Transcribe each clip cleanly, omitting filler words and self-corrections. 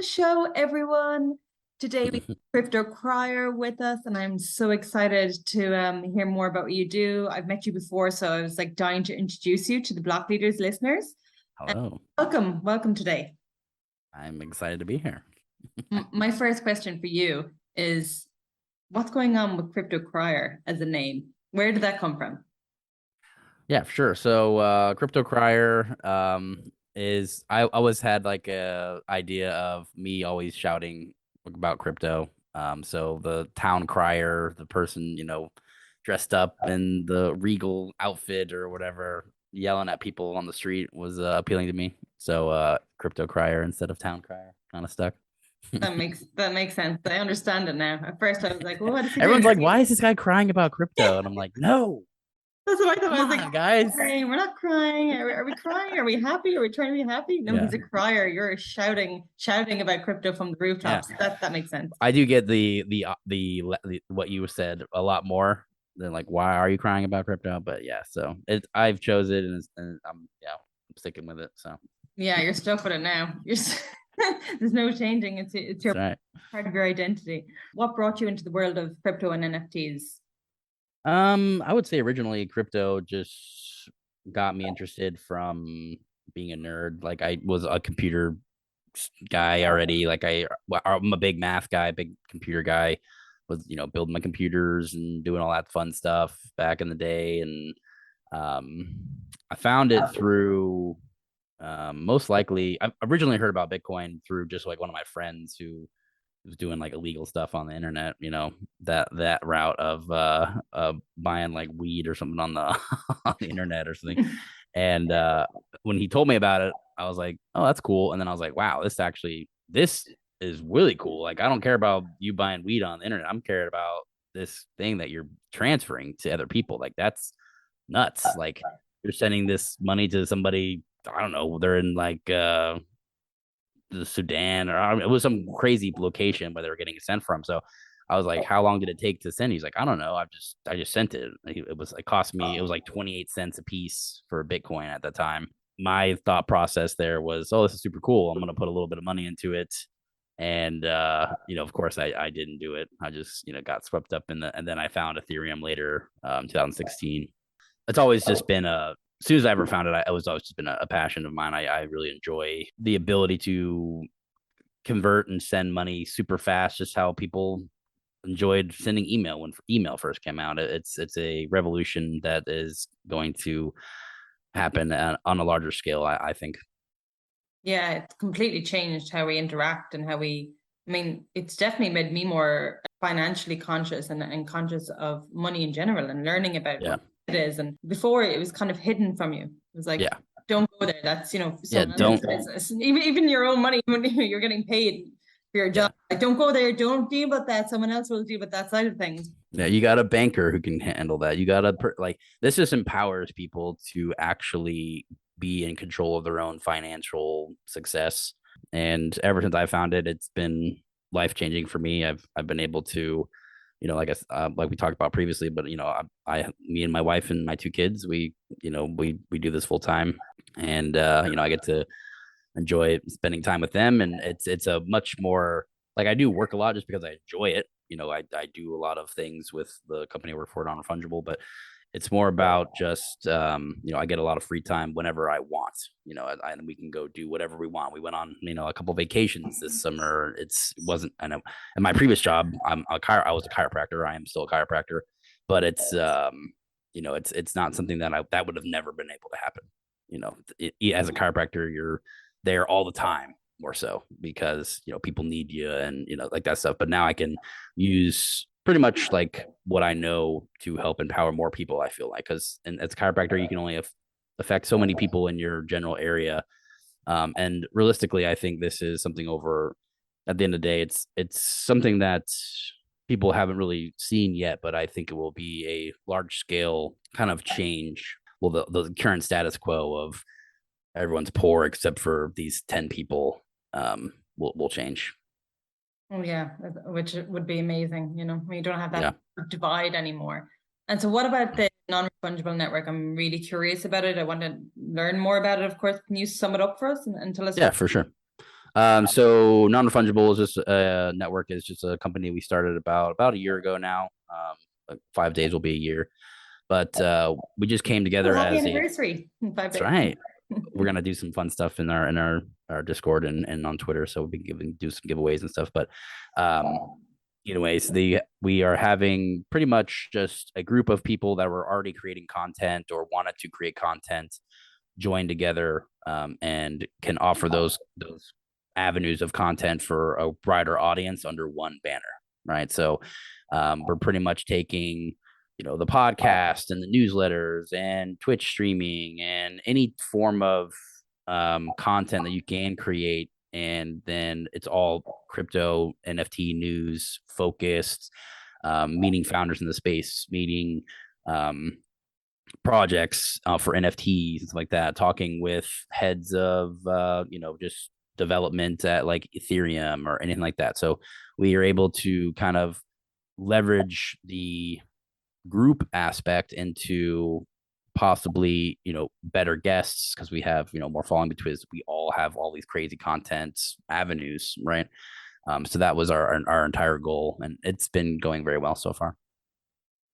show, everyone. Today we have Crypto Crier with us, and I'm so excited to hear more about what you do. I've met you before, so I was like dying to introduce you to the Blockleaders listeners. Hello. Welcome today. I'm excited to be here. My first question for you is, what's going on with Crypto Crier as a name? Where did that come from? Yeah, sure. So Crypto Crier is I always had like a idea of me always shouting about crypto. So the town crier, the person, dressed up in the regal outfit or whatever, yelling at people on the street was appealing to me. So Crypto Crier instead of town crier kind of stuck. That makes sense. I understand it now. At first I was like, well, what is he doing? Everyone's like, why is this guy crying about crypto? And I'm like, no, That's what I thought. come I was on, like, guys. we're not crying. Are we crying? Are we happy? Are we trying to be happy? No, Yeah. he's a crier. You're shouting about crypto from the Yeah. rooftops. That makes sense. I do get the what you said a lot more than like why are you crying about crypto? But yeah, so I've chose it and I'm sticking with it. So Yeah, you're stuck with it now. There's no changing. It's that's your right. part of your identity. What brought you into the world of crypto and NFTs? I would say originally crypto just got me interested from being a nerd. Like I was a computer guy already. I'm a big math guy, big computer guy. Was building my computers and doing all that fun stuff back in the day, and I found it through most likely. I originally heard about Bitcoin through just like one of my friends who was doing like illegal stuff on the internet. That route of buying like weed or something on the on the internet or something. And when he told me about it, I was like, oh, that's cool. And then I was like, wow, this is really cool. Like, I don't care about you buying weed on the internet. I'm caring about this thing that you're transferring to other people. Like, that's nuts. Like, you're sending this money to somebody, I don't know, they're in like the Sudan or I don't know, it was some crazy location where they were getting it sent from. So I was like, how long did it take to send? He's like, I don't know. I just sent it. It cost me, it was like 28 cents a piece for Bitcoin at the time. My thought process there was, oh, this is super cool. I'm going to put a little bit of money into it. And, of course I didn't do it. I just, got swept up and then I found Ethereum later, 2016. It's always just been as soon as I ever found it, it was always just been a passion of mine. I really enjoy the ability to convert and send money super fast, just how people enjoyed sending email when email first came out. It's a revolution that is going to happen on a larger scale, I think. Yeah, it's completely changed how we interact and I mean, it's definitely made me more financially conscious and conscious of money in general and learning about Yeah. what it is. And before it was kind of hidden from you. It was like, Yeah. don't go there. That's, Yeah. someone else's Don't. business. And even your own money when you're getting paid for your job. Yeah. Like, don't go there. Don't deal with that. Someone else will deal with that side of things. Yeah, you got a banker who can handle that. You got like this just empowers people to actually be in control of their own financial success. And ever since I found it, it's been life changing for me. I've been able to, like we talked about previously, but me and my wife and my two kids, we do this full time, and I get to enjoy spending time with them, and it's a much more like I do work a lot just because I enjoy it. I do a lot of things with the company I work for, non-fungible, but it's more about just I get a lot of free time whenever I want, and we can go do whatever we want. We went on a couple vacations this summer. It wasn't, I know, in my previous job I was a chiropractor. I am still a chiropractor, but it's not something that would have never been able to happen. As a chiropractor, you're there all the time, more so because people need you and like that stuff. But now I can use pretty much like what I know to help empower more people. I feel like because as a chiropractor, you can only affect so many people in your general area. And realistically, I think this is something over. At the end of the day, it's something that people haven't really seen yet, but I think it will be a large scale kind of change. Well, the current status quo of everyone's poor except for these 10 people will change. Oh yeah, which would be amazing, when you don't have that Yeah. divide anymore. And so what about the non-fungible network? I'm really curious about it. I want to learn more about it, of course. Can you sum it up for us and tell us Yeah, for sure. So non-refundable is just a network, is just a company we started about a year ago now. Like 5 days will be a year, but we just came Oh, together happy as a. anniversary in 5 That's days. right. We're gonna do some fun stuff in our Discord and on Twitter, so we'll be do some giveaways and stuff. But anyways, we are having pretty much just a group of people that were already creating content or wanted to create content join together, and can offer those avenues of content for a broader audience under one banner, right? So we're pretty much taking the podcast and the newsletters and Twitch streaming and any form of content that you can create, and then it's all crypto NFT news focused, meeting founders in the space, meeting projects for NFTs and stuff like that, talking with heads of just development at like Ethereum or anything like that. So we are able to kind of leverage the group aspect into possibly better guests, because we have more following, because we all have all these crazy content avenues, right? So that was our entire goal, and it's been going very well so far.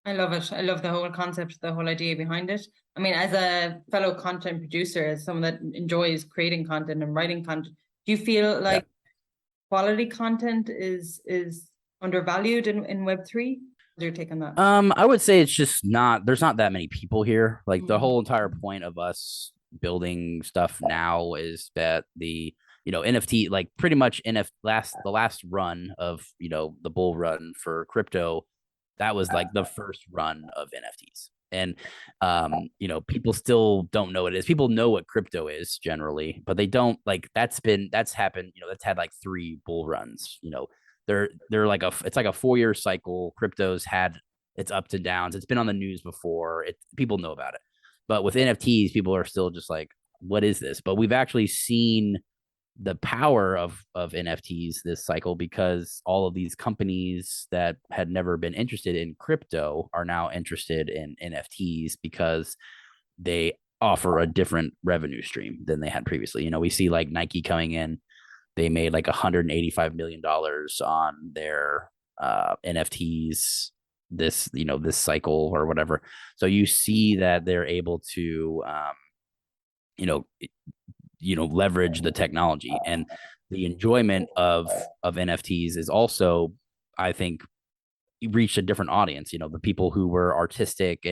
I love it. I love the whole concept, the whole idea behind it. I mean, as a fellow content producer, as someone that enjoys creating content and writing content, do you feel like quality content is undervalued in Web3? What's your take on that? I would say it's just not, there's not that many people here. Like the Mhm. whole entire point of us building stuff now is that the NFT, like pretty much the last run of the bull run for crypto, that was like the first run of NFTs. And people still don't know what it is. People know what crypto is generally, but they don't, like, that's happened, that's had like 3 bull runs. They're like it's like a 4-year cycle. Crypto's had its ups and downs. It's been on the news before. People know about it. But with NFTs, people are still just like, what is this? But we've actually seen the power of NFTs this cycle, because all of these companies that had never been interested in crypto are now interested in NFTs, because they offer a different revenue stream than they had previously. We see like Nike coming in. They made like $185 million on their NFTs this cycle or whatever. So you see that they're able to you know leverage the technology, and the enjoyment of NFTs is also, I think, reached a different audience. The people who were artistic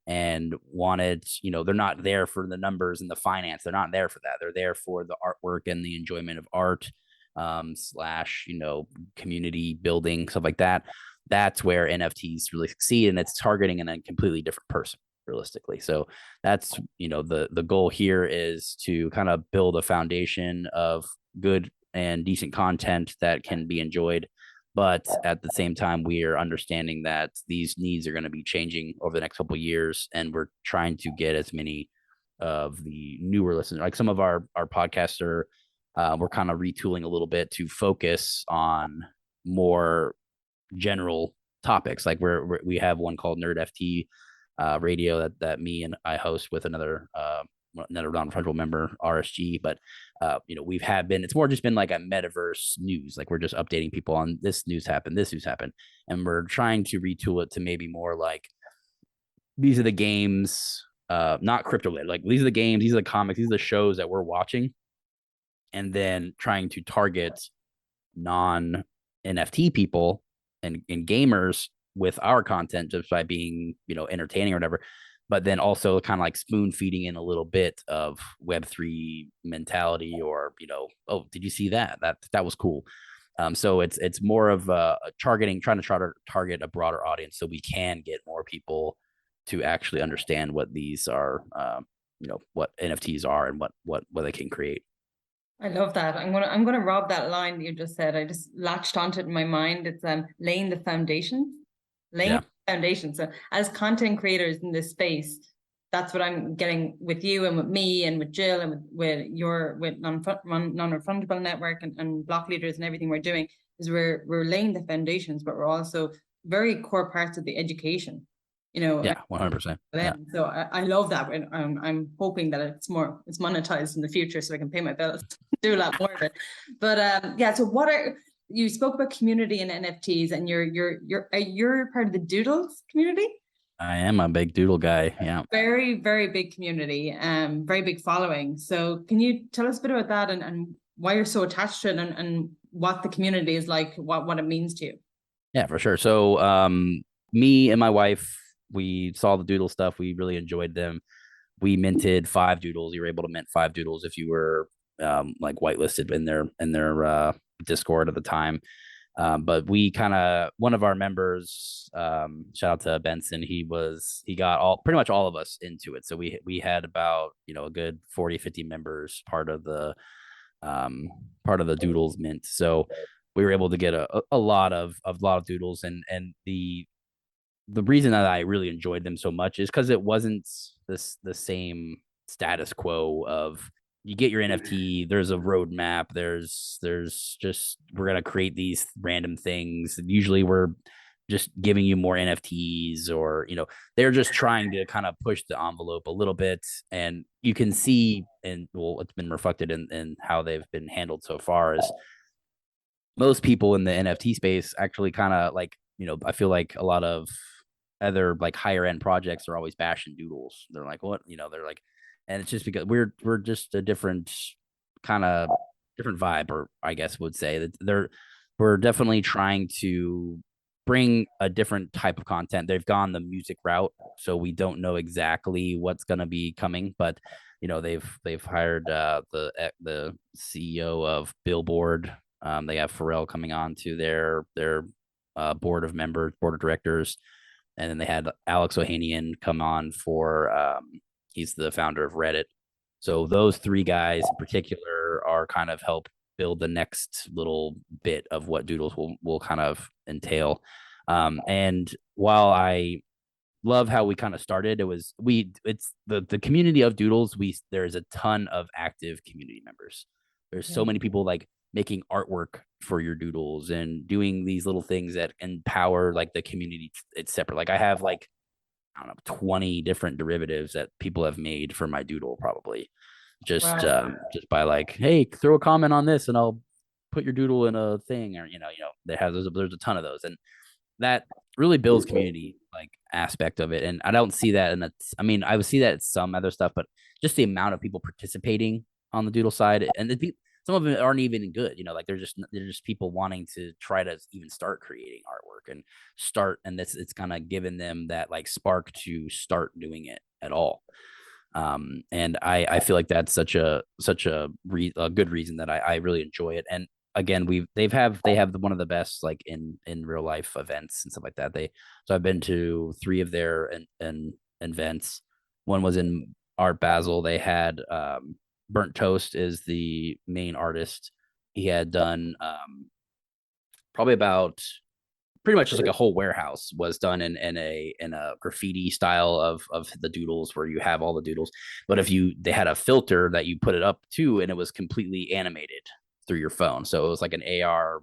and wanted, they're not there for the numbers and the finance. They're not there for that. They're there for the artwork and the enjoyment of art, slash community building, stuff like that. That's where NFTs really succeed, and it's targeting a completely different person, realistically. So that's the goal here is to kind of build a foundation of good and decent content that can be enjoyed, but at the same time we are understanding that these needs are going to be changing over the next couple of years, and we're trying to get as many of the newer listeners, like some of our podcasts are, we're kind of retooling a little bit to focus on more general topics. Like we have one called Nerd FT radio that me and I host with another non-refundable member, RSG. But it's more just been like a metaverse news. Like we're just updating people on this news happened, and we're trying to retool it to maybe more like, these are the games, not crypto related. Like these are the games, these are the comics, these are the shows that we're watching, and then trying to target non NFT people and gamers with our content, just by being entertaining or whatever. But then also kind of like spoon feeding in a little bit of Web3 mentality, or oh, did you see that was cool. So it's more of trying to target a broader audience, so we can get more people to actually understand what these are, what NFTs are, and what they can create. I love that. I'm gonna rob that line that you just said. I just latched onto it in my mind. It's laying the foundation. Laying Yeah. the foundation. So as content creators in this space, that's what I'm getting with you and with me and with Jill and with non-refundable network and Blockleaders and everything we're doing, is we're laying the foundations, but we're also very core parts of the education. you know. Yeah, 100%. Yeah. So I love that, and I'm hoping that it's monetized in the future, so I can pay my bills, do a lot more of it. But yeah. So you spoke about community and NFTs, and you're part of the Doodles community. I am a big doodle guy. Yeah. Very, very big community, very big following. So can you tell us a bit about that, and why you're so attached to it, and what the community is like, what it means to you? Yeah, for sure. So, me and my wife, we saw the doodle stuff. We really enjoyed them. We minted 5 doodles. You were able to mint 5 doodles if you were like whitelisted in their Discord at the time. But we kind of, one of our members, shout out to Benson, he got pretty much all of us into it. So we had about, a good 40, 50 members part of the doodles mint. So we were able to get a lot of doodles, and the reason that I really enjoyed them so much is because it wasn't the same status quo of you get your NFT, there's a roadmap, there's just we're gonna create these random things. Usually we're just giving you more NFTs, or they're just trying to kind of push the envelope a little bit, and you can see, and well, it's been reflected in how they've been handled so far, is most people in the NFT space actually kind of like, I feel like a lot of other like higher end projects are always bashing doodles. They're like, what, they're like, and it's just because we're just a different vibe, or I guess would say that we're definitely trying to bring a different type of content. They've gone the music route, so we don't know exactly what's going to be coming, but they've hired the CEO of Billboard. They have Pharrell coming on to their board of directors, and then they had Alex Ohanian come on for he's the founder of Reddit. So those 3 guys in particular are kind of help build the next little bit of what doodles will kind of entail. And while I love how we kind of started, it's the community of doodles. There's a ton of active community members. There's so many people like making artwork for your doodles and doing these little things that empower like the community. It's separate. Like I have like, I don't know, 20 different derivatives that people have made for my doodle, probably just by like, hey, throw a comment on this and I'll put your doodle in a thing, or there's a ton of those, and that really builds community like aspect of it. And I don't see that I would see that in some other stuff, but just the amount of people participating on the doodle side, and some of them aren't even good, like they're just people wanting to try to even start creating artwork and it's kind of given them that like spark to start doing it at all. And I feel like that's such a good reason that I really enjoy it. And again, they have one of the best like in real life events and stuff like that. So I've been to 3 of their events. One was in Art Basel. They had Burnt Toast is the main artist. He had done probably about pretty much just like a whole warehouse was done in a graffiti style of the doodles, where you have all the doodles, but they had a filter that you put it up to, and it was completely animated through your phone. So it was like an AR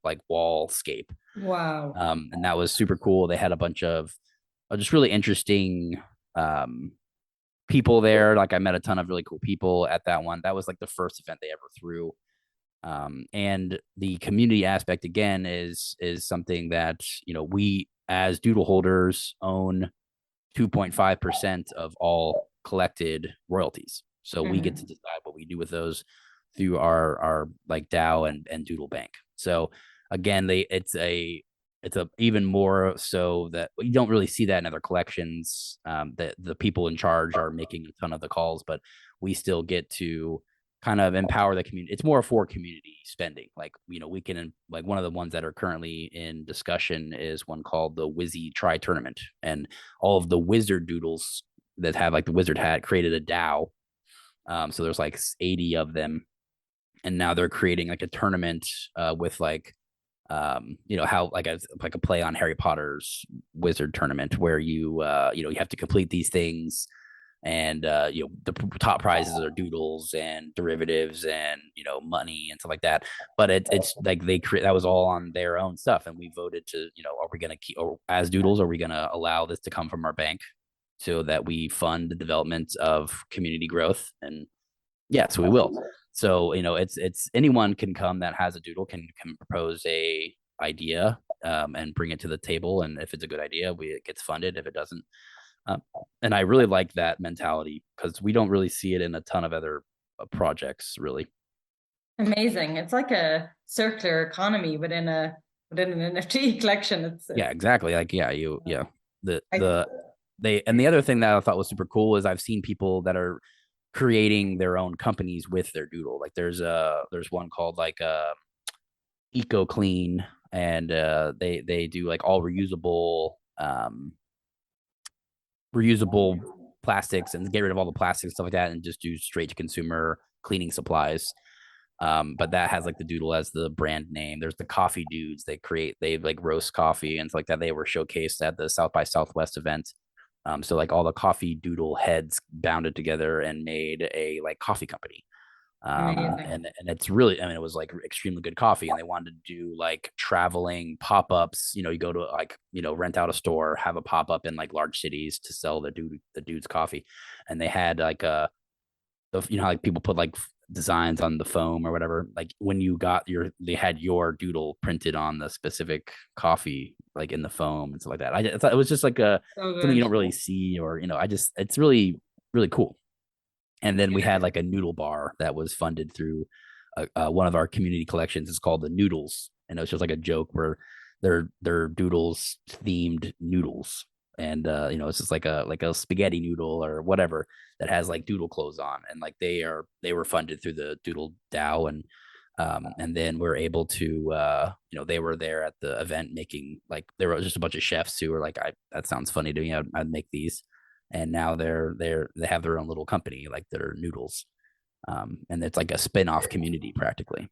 like wallscape. Wow. And that was super cool. They had a bunch of just really interesting people there. Like I met a ton of really cool people at that one. That was like the first event they ever threw. And the community aspect again is something that we as doodle holders own 2.5% of all collected royalties. So we get to decide what we do with those through our like DAO and Doodle Bank. So again, it's a even more so that you don't really see that in other collections. That the people in charge are making a ton of the calls, but we still get to kind of empower the community. It's more for community spending. Like, we can, like, one of the ones that are currently in discussion is one called the Wizzy Try Tournament. And all of the wizard doodles that have like the wizard hat created a DAO. So there's like 80 of them. And now they're creating like a tournament with like, how like a play on Harry Potter's wizard tournament, where you have to complete these things, and the top prizes are doodles and derivatives and money and stuff like that. But it's like they create that was all on their own stuff, and we voted to are we going to keep, or as doodles, are we going to allow this to come from our bank so that we fund the development of community growth? And yes, we will. So it's anyone can come that has a doodle can propose a idea, and bring it to the table, and if it's a good idea, it gets funded. If it doesn't, and I really like that mentality because we don't really see it in a ton of other projects, really. Amazing. It's like a circular economy within an NFT collection. Yeah, exactly. Like, the I, and the other thing that I thought was super cool is I've seen people that are creating their own companies with their doodle. Like there's one called like Eco Clean, and they do like all reusable plastics and get rid of all the plastics and stuff like that, and just do straight to consumer cleaning supplies. But that has like the doodle as the brand name. There's the coffee dudes. They like roast coffee and stuff like that. They were showcased at the South by Southwest event. So like all the coffee doodle heads bounded together and made a like coffee company. And it's really, I mean, it was like extremely good coffee, and they wanted to do like traveling pop-ups. You go to like rent out a store, have a pop-up in like large cities to sell the dude's coffee, and they had like how like people put like designs on the foam or whatever. Like when you got they had your doodle printed on the specific coffee, like in the foam and stuff like that. I thought it was just like something you don't really see, or it's really really cool. And then we had like a noodle bar that was funded through one of our community collections. It's called the Noodles, and it was just like a joke where they're doodles themed noodles, and it's just like a spaghetti noodle or whatever that has like doodle clothes on, and like they were funded through the Doodle DAO, and then we're able to they were there at the event making, like there was just a bunch of chefs who were like, that sounds funny to me, I'd make these, and now they have their own little company, like their noodles, and it's like a spin-off community practically.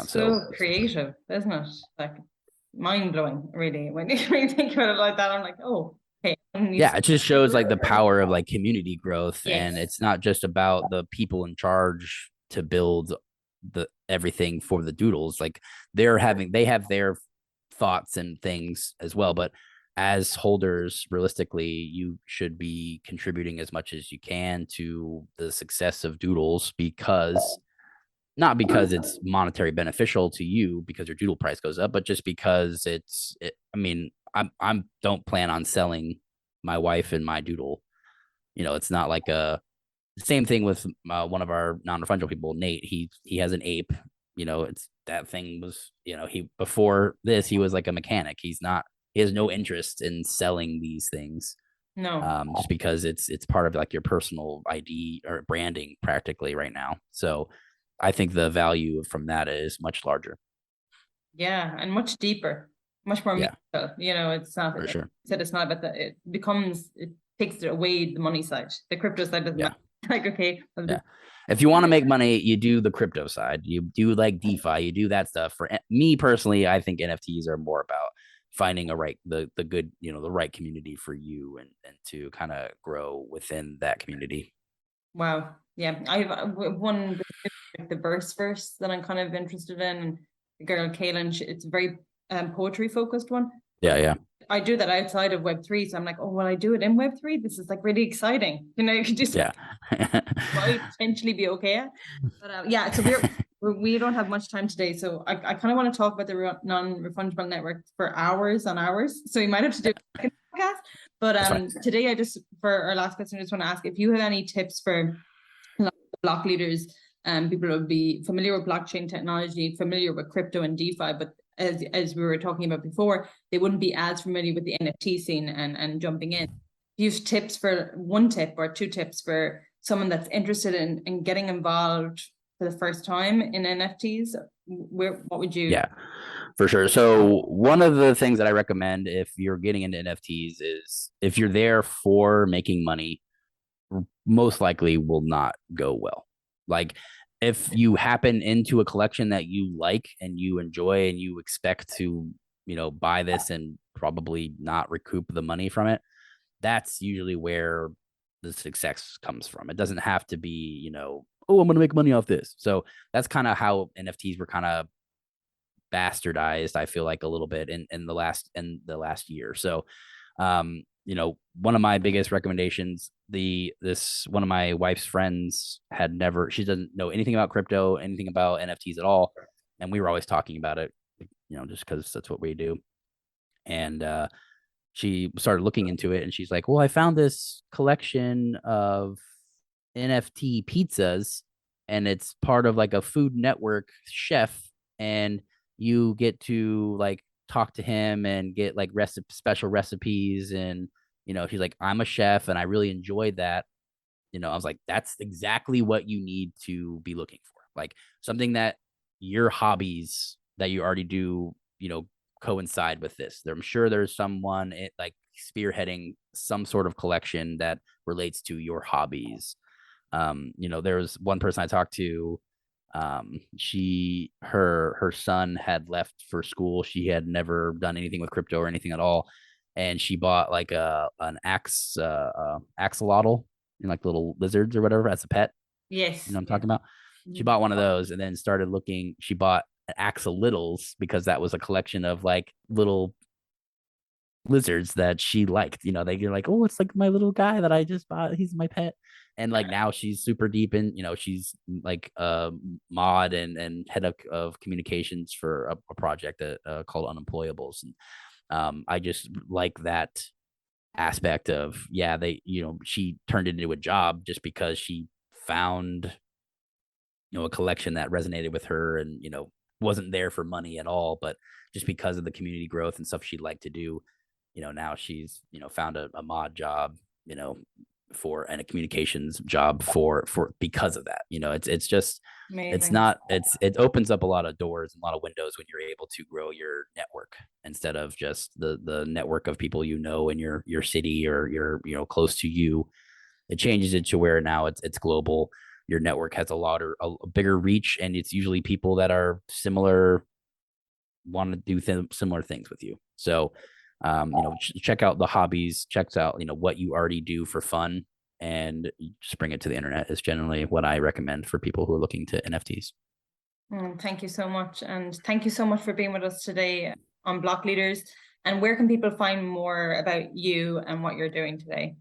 So creative, isn't it? Like mind-blowing, really. When you think about it like that, I'm like, oh, okay. Yeah, it just shows like the power of like community growth. Yes. And it's not just about the people in charge to build everything for the doodles. Like they have their thoughts and things as well, but as holders, realistically, you should be contributing as much as you can to the success of doodles, because not because it's monetary beneficial to you because your doodle price goes up, but just because I mean, I'm don't plan on selling my wife and my doodle. It's not like same thing with one of our non-refundable people, Nate. He has an ape. It's that thing was, he before this he was like a mechanic. He has no interest in selling these things. No. Just because it's part of like your personal ID or branding practically right now. So I think the value from that is much larger. Yeah, and much deeper, much more Yeah, meaningful. It's not for sure. said it's not, but it takes away the money side. The crypto side doesn't matter. Like, okay. Yeah. If you want to make money, you do the crypto side. You do like DeFi, you do that stuff. For me personally, I think NFTs are more about finding the good, the right community for you, and to kind of grow within that community. Wow. Yeah. I have one, the verse that I'm kind of interested in. And the girl Kaylin, it's a very poetry focused one. Yeah. I do that outside of Web3. So I'm like, oh, well, I do it in Web3. This is like really exciting. You could just might potentially be okay. But yeah, so we don't have much time today. So I kind of want to talk about the non-refundable network for hours on hours. So we might have to do a podcast. But today for our last question, I just want to ask if you have any tips for block leaders, people would be familiar with blockchain technology, familiar with crypto and DeFi, but as we were talking about before, they wouldn't be as familiar with the NFT scene and jumping in. Use tips for one tip or two tips for someone that's interested in getting involved for the first time in NFTs. What would you? Yeah, for sure. So one of the things that I recommend if you're getting into NFTs is if you're there for making money, most likely will not go well. Like if you happen into a collection that you like and you enjoy and you expect to, buy this and probably not recoup the money from it, that's usually where the success comes from. It doesn't have to be, you know, oh, I'm going to make money off this. So that's kind of how NFTs were kind of bastardized, I feel like, a little bit in the last year. So you know, one of my biggest recommendations, this one of my wife's friends she doesn't know anything about crypto, anything about NFTs at all. And we were always talking about it, you know, just because that's what we do. And she started looking into it and she's like, well, I found this collection of NFT pizzas and it's part of like a Food Network chef, and you get to like talk to him and get like special recipes. And you know, she's like, I'm a chef and I really enjoyed that. You know, I was like, that's exactly what you need to be looking for, like something that your hobbies that you already do, you know, coincide with this. I'm sure there's someone like spearheading some sort of collection that relates to your hobbies. You know, there was one person I talked to. Her son had left for school. She had never done anything with crypto or anything at all, and she bought like an axolotl, and like little lizards or whatever as a pet. Yes. You know what I'm talking about? She bought one of those and then started looking. She bought axolotls because that was a collection of like little lizards that she liked. You know, you're like, oh, it's like my little guy that I just bought. He's my pet. And like now she's super deep in, you know, she's like mod and head of communications for a project called Unemployables. And I just like that aspect of, yeah, you know, she turned it into a job just because she found, you know, a collection that resonated with her and, you know, wasn't there for money at all, but just because of the community growth and stuff she'd like to do. You know, now she's, you know, found a mod job, you know, and a communications job for because of that. You know, it's just Amazing. it opens up a lot of doors and a lot of windows when you're able to grow your network instead of just the network of people, you know, in your city or you know, close to you. It changes it to where now it's global. Your network has a bigger reach, and it's usually people that are similar, want to do similar things with you. So you know, check out the hobbies, checks out, you know, what you already do for fun, and just bring it to the internet is generally what I recommend for people who are looking to NFTs. Thank you so much. And thank you so much for being with us today on Blockleaders. And where can people find more about you and what you're doing today?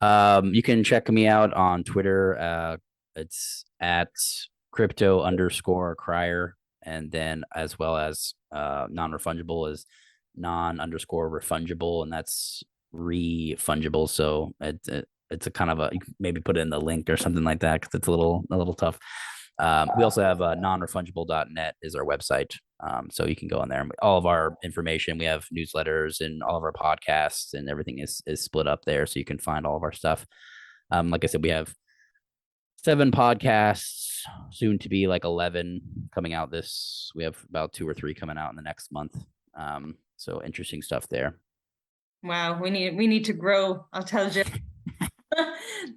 You can check me out on Twitter. It's at crypto_crier. And then as well as non-refundable is non_refungible, and that's refungible. So it's a kind of you can maybe put it in the link or something like that because it's a little tough. We also have nonrefungible.net is our website. So you can go on there and all of our information. We have newsletters and all of our podcasts and everything is split up there. So you can find all of our stuff. Like I said, we have 7 podcasts, soon to be like 11 coming out we have about 2 or 3 coming out in the next month. So interesting stuff there. Wow, we need to grow. I'll tell you.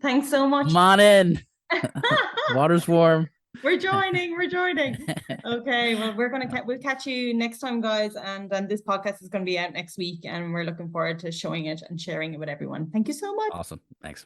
Thanks so much. Come on in. Water's warm. We're joining. Okay, well, we'll catch you next time, guys. And this podcast is going to be out next week, and we're looking forward to showing it and sharing it with everyone. Thank you so much. Awesome. Thanks.